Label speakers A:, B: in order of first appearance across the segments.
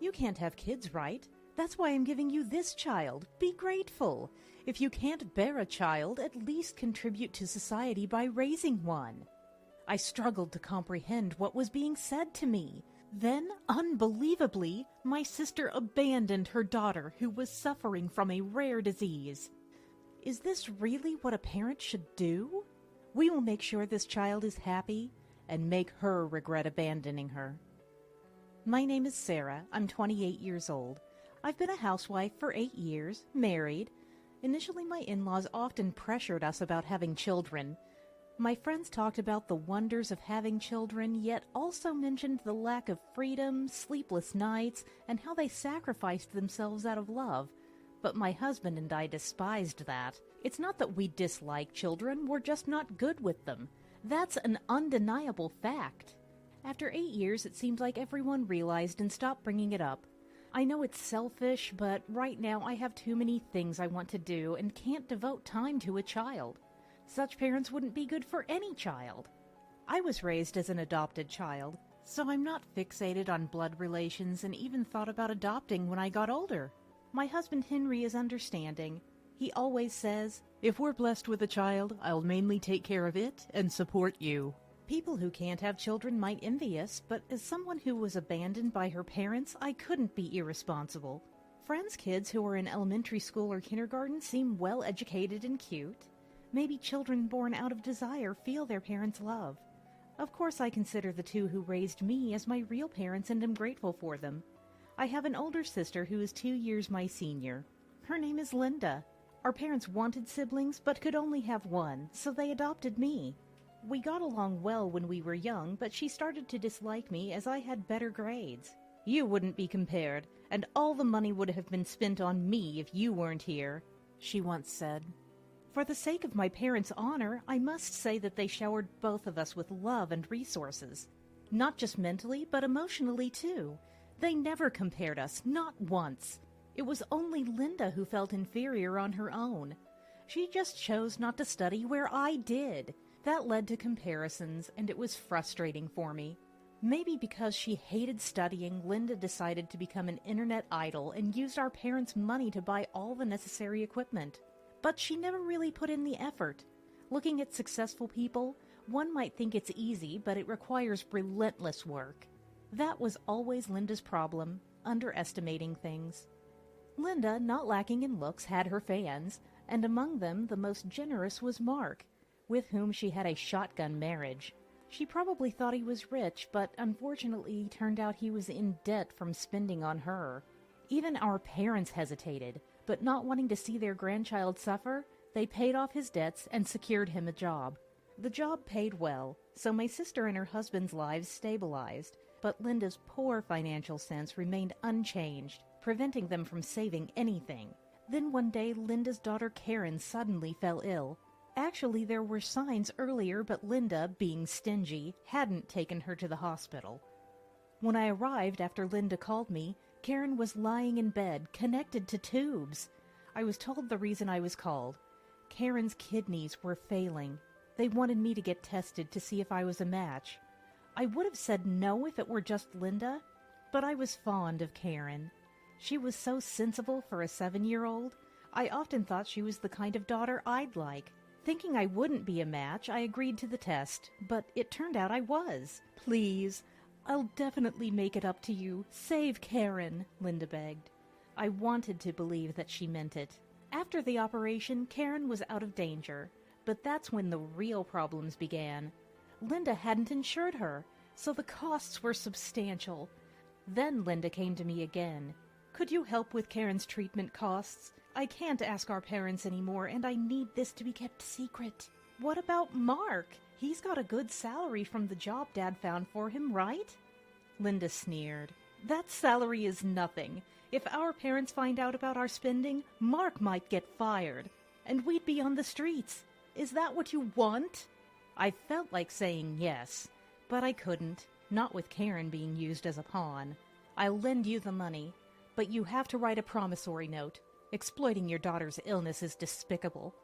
A: You can't have kids, right? That's why I'm giving you this child. Be grateful. If you can't bear a child, at least contribute to society by raising one. I struggled to comprehend what was being said to me. Then, unbelievably, my sister abandoned her daughter who was suffering from a rare disease. Is this really what a parent should do? We will make sure this child is happy and make her regret abandoning her. My name is Sarah. I'm 28 years old. I've been a housewife for 8 years, married. Initially, my in-laws often pressured us about having children. My friends talked about the wonders of having children, yet also mentioned the lack of freedom, sleepless nights, and how they sacrificed themselves out of love. But my husband and I despised that. It's not that we dislike children, we're just not good with them. That's an undeniable fact. After 8 years, it seems like everyone realized and stopped bringing it up. I know it's selfish, but right now I have too many things I want to do and can't devote time to a child. Such parents wouldn't be good for any child. I was raised as an adopted child, so I'm not fixated on blood relations and even thought about adopting when I got older. My husband Henry is understanding. He always says, "If we're blessed with a child, I'll mainly take care of it and support you." People who can't have children might envy us, but as someone who was abandoned by her parents, I couldn't be irresponsible. Friends' kids who are in elementary school or kindergarten seem well educated and cute. Maybe children born out of desire feel their parents' love. Of course, I consider the two who raised me as my real parents and am grateful for them. I have an older sister who is 2 years my senior. Her name is Linda. Our parents wanted siblings but could only have one, so they adopted me. We got along well when we were young, but she started to dislike me as I had better grades. "You wouldn't be compared, and all the money would have been spent on me if you weren't here," she once said. For the sake of my parents' honor, I must say that they showered both of us with love and resources. Not just mentally, but emotionally too. They never compared us, not once. It was only Linda who felt inferior on her own. She just chose not to study where I did. That led to comparisons, and it was frustrating for me. Maybe because she hated studying, Linda decided to become an internet idol and used our parents' money to buy all the necessary equipment. But she never really put in the effort. Looking at successful people, one might think it's easy, but it requires relentless work. That was always Linda's problem, underestimating things. Linda, not lacking in looks, had her fans, and among them the most generous was Mark, with whom she had a shotgun marriage. She probably thought he was rich, but unfortunately turned out he was in debt from spending on her. Even our parents hesitated, but not wanting to see their grandchild suffer, they paid off his debts and secured him a job. The job paid well, so my sister and her husband's lives stabilized, but Linda's poor financial sense remained unchanged, preventing them from saving anything. Then one day, Linda's daughter Karen suddenly fell ill. Actually, there were signs earlier, but Linda, being stingy, hadn't taken her to the hospital. When I arrived after Linda called me, Karen was lying in bed, connected to tubes. I was told the reason I was called. Karen's kidneys were failing. They wanted me to get tested to see if I was a match. I would have said no if it were just Linda, but I was fond of Karen. She was so sensible for a 7-year-old. I often thought she was the kind of daughter I'd like. Thinking I wouldn't be a match, I agreed to the test, but it turned out I was. "Please, I'll definitely make it up to you. Save Karen," Linda begged. I wanted to believe that she meant it. After the operation, Karen was out of danger, but that's when the real problems began. Linda hadn't insured her, so the costs were substantial. Then Linda came to me again. "Could you help with Karen's treatment costs? I can't ask our parents anymore, and I need this to be kept secret." "What about Mark? He's got a good salary from the job Dad found for him, right?" Linda sneered. "That salary is nothing. If our parents find out about our spending, Mark might get fired, and we'd be on the streets. Is that what you want?" I felt like saying yes, but I couldn't, not with Karen being used as a pawn. "I'll lend you the money, but you have to write a promissory note. Exploiting your daughter's illness is despicable."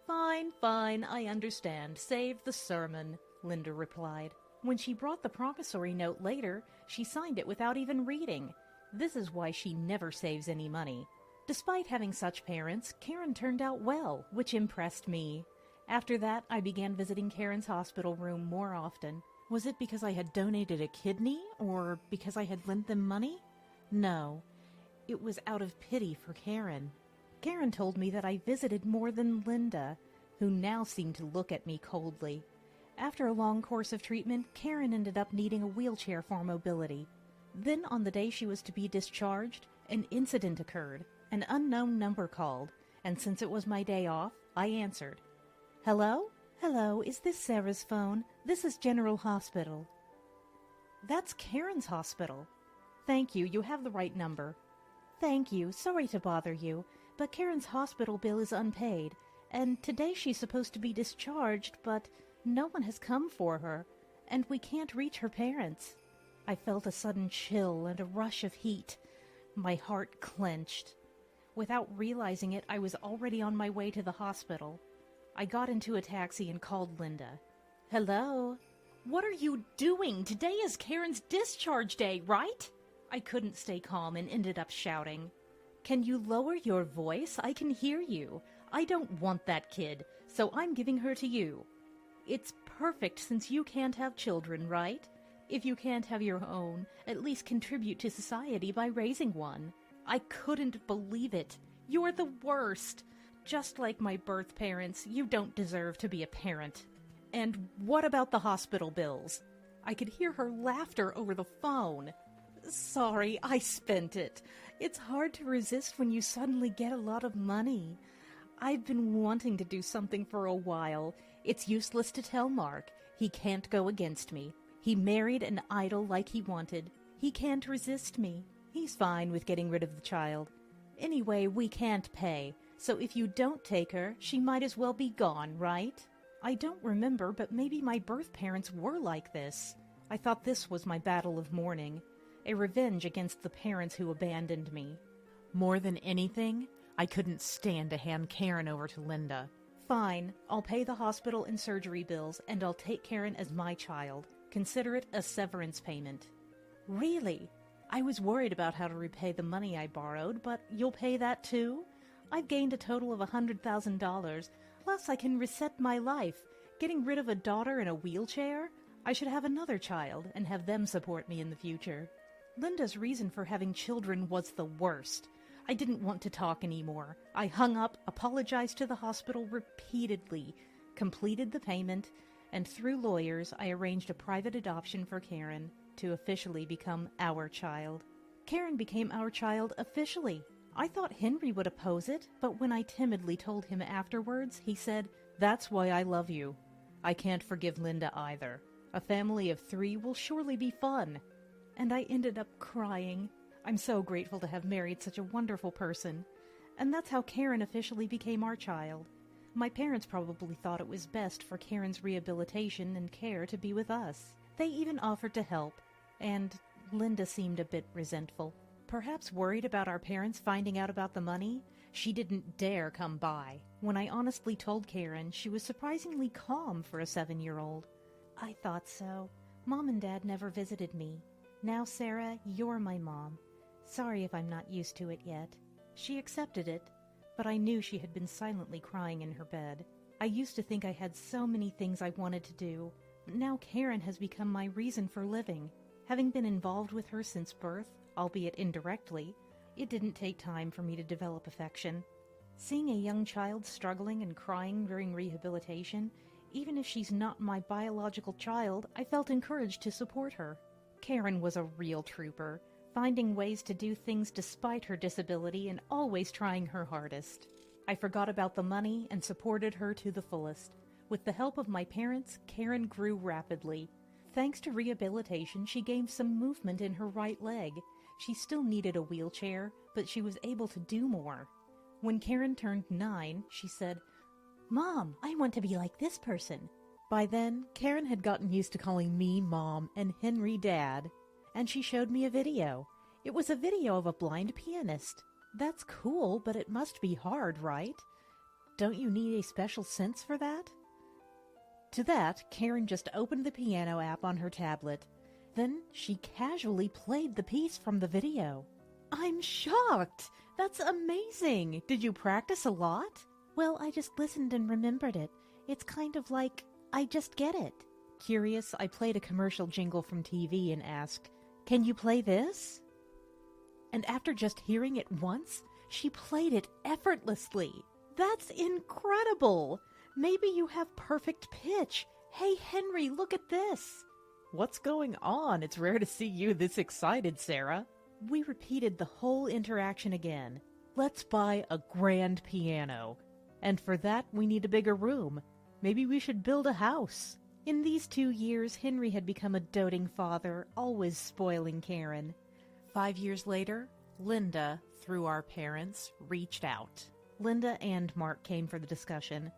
A: Fine, I understand. Save the sermon," Linda replied. When she brought the promissory note later, she signed it without even reading. This is why she never saves any money. Despite having such parents, Karen turned out well, which impressed me. After that, I began visiting Karen's hospital room more often. Was it because I had donated a kidney, or because I had lent them money? No, it was out of pity for Karen. Karen told me that I visited more than Linda, who now seemed to look at me coldly. After a long course of treatment, Karen ended up needing a wheelchair for mobility. Then, on the day she was to be discharged, an incident occurred. An unknown number called, and since it was my day off, I answered. Hello? Hello, is this Sarah's phone? This is General Hospital. That's Karen's hospital. Thank you, you have the right number. Thank you, sorry to bother you, but Karen's hospital bill is unpaid, and today she's supposed to be discharged, but no one has come for her, and we can't reach her parents. I felt a sudden chill and a rush of heat. My heart clenched. Without realizing it, I was already on my way to the hospital. I got into a taxi and called Linda. Hello? What are you doing? Today is Karen's discharge day, right? I couldn't stay calm and ended up shouting. Can you lower your voice? I can hear you. I don't want that kid, so I'm giving her to you. It's perfect since you can't have children, right? If you can't have your own, at least contribute to society by raising one. I couldn't believe it. You're the worst. Just like my birth parents, you don't deserve to be a parent. And what about the hospital bills? I could hear her laughter over the phone. Sorry, I spent it. It's hard to resist when you suddenly get a lot of money. I've been wanting to do something for a while. It's useless to tell Mark. He can't go against me. He married an idol like he wanted. He can't resist me. He's fine with getting rid of the child. Anyway, we can't pay, so if you don't take her, she might as well be gone, right? I don't remember, but maybe my birth parents were like this. I thought this was my battle of mourning, a revenge against the parents who abandoned me. More than anything, I couldn't stand to hand Karen over to Linda. Fine, I'll pay the hospital and surgery bills, and I'll take Karen as my child. Consider it a severance payment. Really? I was worried about how to repay the money I borrowed, but you'll pay that too? I've gained a total of $100,000, plus I can reset my life. Getting rid of a daughter in a wheelchair? I should have another child and have them support me in the future. Linda's reason for having children was the worst. I didn't want to talk anymore. I hung up, apologized to the hospital repeatedly, completed the payment, and through lawyers I arranged a private adoption for Karen to officially become our child. Karen became our child officially. I thought Henry would oppose it, but when I timidly told him afterwards, he said, "That's why I love you. I can't forgive Linda either. A family of 3 will surely be fun." And I ended up crying. I'm so grateful to have married such a wonderful person. And that's how Karen officially became our child. My parents probably thought it was best for Karen's rehabilitation and care to be with us. They even offered to help, and Linda seemed a bit resentful. Perhaps worried about our parents finding out about the money, she didn't dare come by. When I honestly told Karen, she was surprisingly calm for a 7-year-old. I thought so. Mom and Dad never visited me. Now, Sarah, you're my mom. Sorry if I'm not used to it yet. She accepted it, but I knew she had been silently crying in her bed. I used to think I had so many things I wanted to do. Now Karen has become my reason for living. Having been involved with her since birth, albeit indirectly, it didn't take time for me to develop affection. Seeing a young child struggling and crying during rehabilitation, even if she's not my biological child, I felt encouraged to support her. Karen was a real trooper, finding ways to do things despite her disability and always trying her hardest. I forgot about the money and supported her to the fullest. With the help of my parents, Karen grew rapidly. Thanks to rehabilitation, she gained some movement in her right leg. She still needed a wheelchair, but she was able to do more. When Karen turned 9, she said, "Mom, I want to be like this person." By then, Karen had gotten used to calling me Mom and Henry Dad, and she showed me a video. It was a video of a blind pianist. That's cool, but it must be hard, right? Don't you need a special sense for that? To that, Karen just opened the piano app on her tablet. Then she casually played the piece from the video. I'm shocked! That's amazing! Did you practice a lot? Well, I just listened and remembered it. It's kind of like, I just get it. Curious, I played a commercial jingle from TV and asked, "Can you play this?" And after just hearing it once, she played it effortlessly. That's incredible! Maybe you have perfect pitch. Hey, Henry, look at this. What's going on? It's rare to see you this excited, Sarah. We repeated the whole interaction again. Let's buy a grand piano. And for that, we need a bigger room. Maybe we should build a house. In these 2 years, Henry had become a doting father, always spoiling Karen. 5 years later, Linda, through our parents, reached out. Linda and Mark came for the discussion.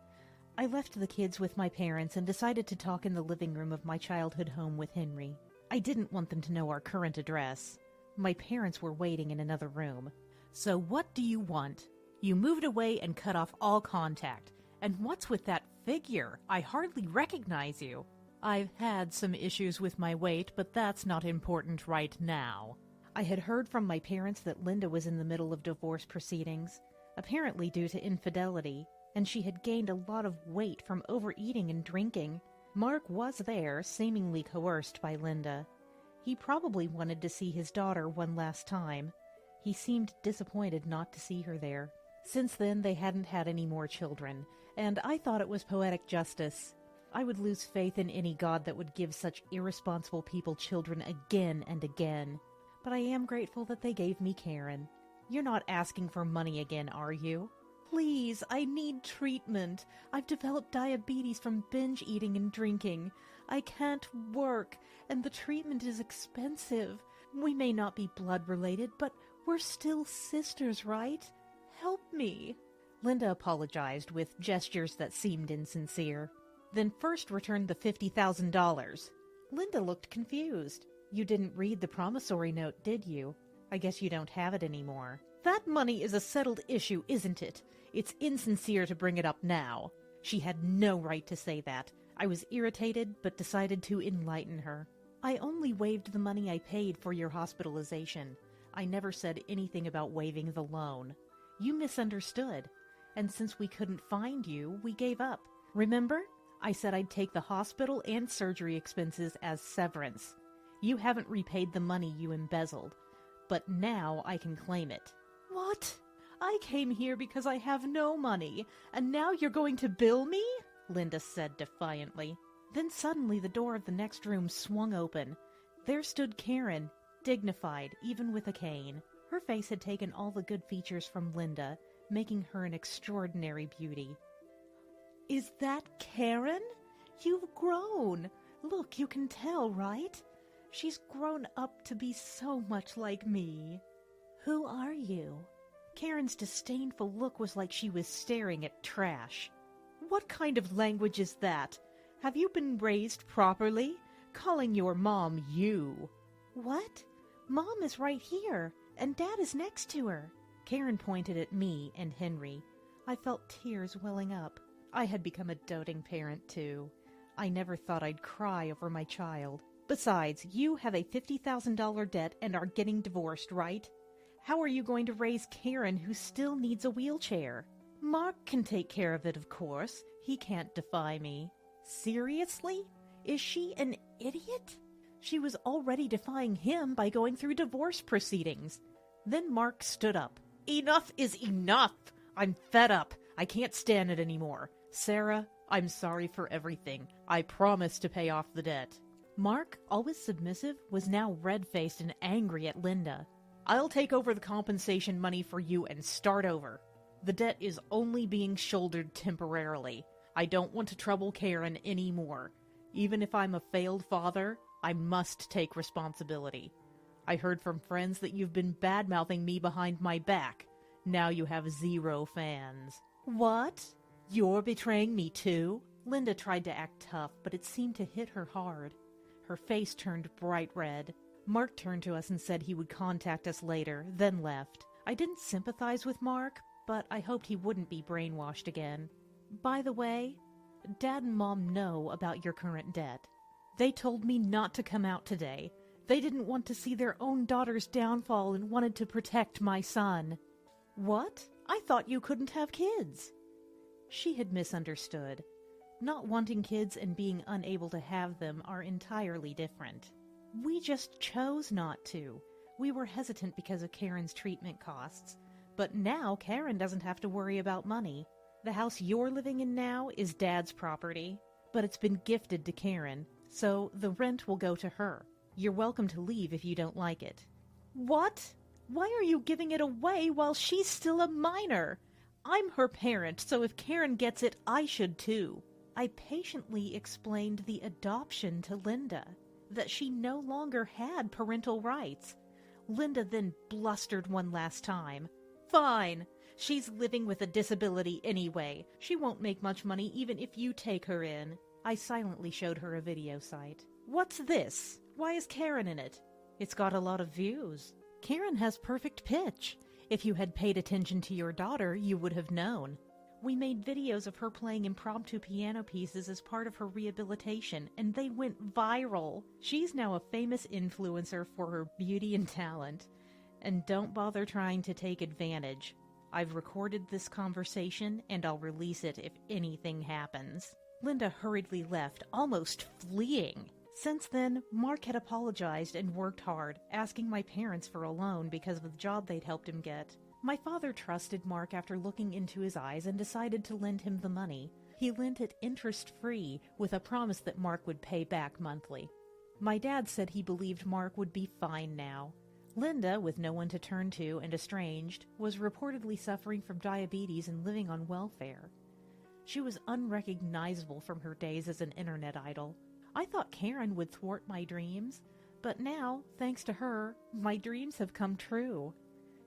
A: I left the kids with my parents and decided to talk in the living room of my childhood home with Henry. I didn't want them to know our current address. My parents were waiting in another room. So what do you want? You moved away and cut off all contact. And what's with that figure? I hardly recognize you. I've had some issues with my weight, but that's not important right now. I had heard from my parents that Linda was in the middle of divorce proceedings, apparently due to infidelity, and she had gained a lot of weight from overeating and drinking. Mark was there, seemingly coerced by Linda. He probably wanted to see his daughter one last time. He seemed disappointed not to see her there. Since then, they hadn't had any more children, and I thought it was poetic justice. I would lose faith in any god that would give such irresponsible people children again and again. But I am grateful that they gave me Karen. You're not asking for money again, are you? Please, I need treatment. I've developed diabetes from binge eating and drinking. I can't work, and the treatment is expensive. We may not be blood-related, but we're still sisters, right? Help me. Linda apologized with gestures that seemed insincere, then first returned the $50,000. Linda looked confused. You didn't read the promissory note, did you? I guess you don't have it anymore. That money is a settled issue, isn't it? It's insincere to bring it up now. She had no right to say that. I was irritated, but decided to enlighten her. I only waived the money I paid for your hospitalization. I never said anything about waiving the loan. You misunderstood. And since we couldn't find you, we gave up. Remember? I said I'd take the hospital and surgery expenses as severance. You haven't repaid the money you embezzled, but now I can claim it. What? I came here because I have no money, and now you're going to bill me? Linda said defiantly. Then suddenly the door of the next room swung open. There stood Karen, dignified, even with a cane. Her face had taken all the good features from Linda, making her an extraordinary beauty. Is that Karen? You've grown. Look, you can tell, right? She's grown up to be so much like me. Who are you? Karen's disdainful look was like she was staring at trash. What kind of language is that? Have you been raised properly? Calling your mom you. What? Mom is right here, and Dad is next to her. Karen pointed at me and Henry. I felt tears welling up. I had become a doting parent, too. I never thought I'd cry over my child. Besides, you have a $50,000 debt and are getting divorced, right? How are you going to raise Karen, who still needs a wheelchair? Mark can take care of it, of course. He can't defy me. Seriously? Is she an idiot? She was already defying him by going through divorce proceedings. Then Mark stood up. Enough is enough! I'm fed up. I can't stand it anymore. Sarah, I'm sorry for everything. I promise to pay off the debt. Mark, always submissive, was now red-faced and angry at Linda. I'll take over the compensation money for you and start over. The debt is only being shouldered temporarily. I don't want to trouble Karen anymore. Even if I'm a failed father, I must take responsibility. I heard from friends that you've been bad-mouthing me behind my back. Now you have 0 fans. What? You're betraying me too? Linda tried to act tough, but it seemed to hit her hard. Her face turned bright red. Mark turned to us and said he would contact us later, then left. I didn't sympathize with Mark, but I hoped he wouldn't be brainwashed again. By the way, Dad and Mom know about your current debt. They told me not to come out today. They didn't want to see their own daughter's downfall and wanted to protect my son. What? I thought you couldn't have kids. She had misunderstood. Not wanting kids and being unable to have them are entirely different. We just chose not to. We were hesitant because of Karen's treatment costs. But now Karen doesn't have to worry about money. The house you're living in now is Dad's property, but it's been gifted to Karen, so the rent will go to her. You're welcome to leave if you don't like it. What? Why are you giving it away while she's still a minor? I'm her parent, so if Karen gets it, I should too. I patiently explained the adoption to Linda, that she no longer had parental rights. Linda then blustered one last time. Fine. She's living with a disability anyway. She won't make much money even if you take her in. I silently showed her a video site. What's this? Why is Karen in it? It's got a lot of views. Karen has perfect pitch. If you had paid attention to your daughter, you would have known. We made videos of her playing impromptu piano pieces as part of her rehabilitation, and they went viral. She's now a famous influencer for her beauty and talent. And don't bother trying to take advantage. I've recorded this conversation, and I'll release it if anything happens. Linda hurriedly left, almost fleeing. Since then, Mark had apologized and worked hard, asking my parents for a loan because of the job they'd helped him get. My father trusted Mark after looking into his eyes and decided to lend him the money. He lent it interest-free, with a promise that Mark would pay back monthly. My dad said he believed Mark would be fine now. Linda, with no one to turn to and estranged, was reportedly suffering from diabetes and living on welfare. She was unrecognizable from her days as an internet idol. I thought Karen would thwart my dreams, but now, thanks to her, my dreams have come true.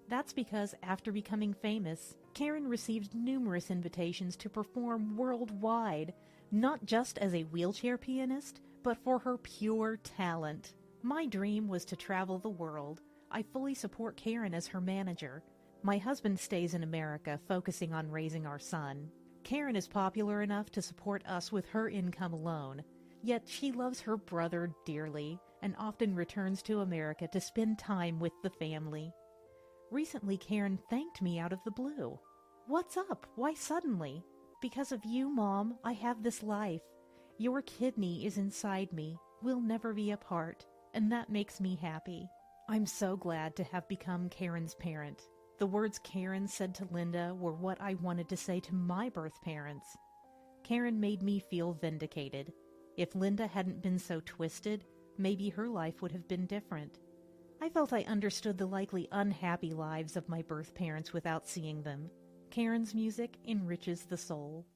A: That's because after becoming famous, Karen received numerous invitations to perform worldwide, not just as a wheelchair pianist, but for her pure talent. My dream was to travel the world. I fully support Karen as her manager. My husband stays in America, focusing on raising our son. Karen is popular enough to support us with her income alone. Yet she loves her brother dearly and often returns to America to spend time with the family. Recently, Karen thanked me out of the blue. What's up? Why suddenly? Because of you, Mom, I have this life. Your kidney is inside me. We'll never be apart, and that makes me happy. I'm so glad to have become Karen's parent. The words Karen said to Linda were what I wanted to say to my birth parents. Karen made me feel vindicated. If Linda hadn't been so twisted, maybe her life would have been different. I felt I understood the likely unhappy lives of my birth parents without seeing them. Karen's music enriches the soul.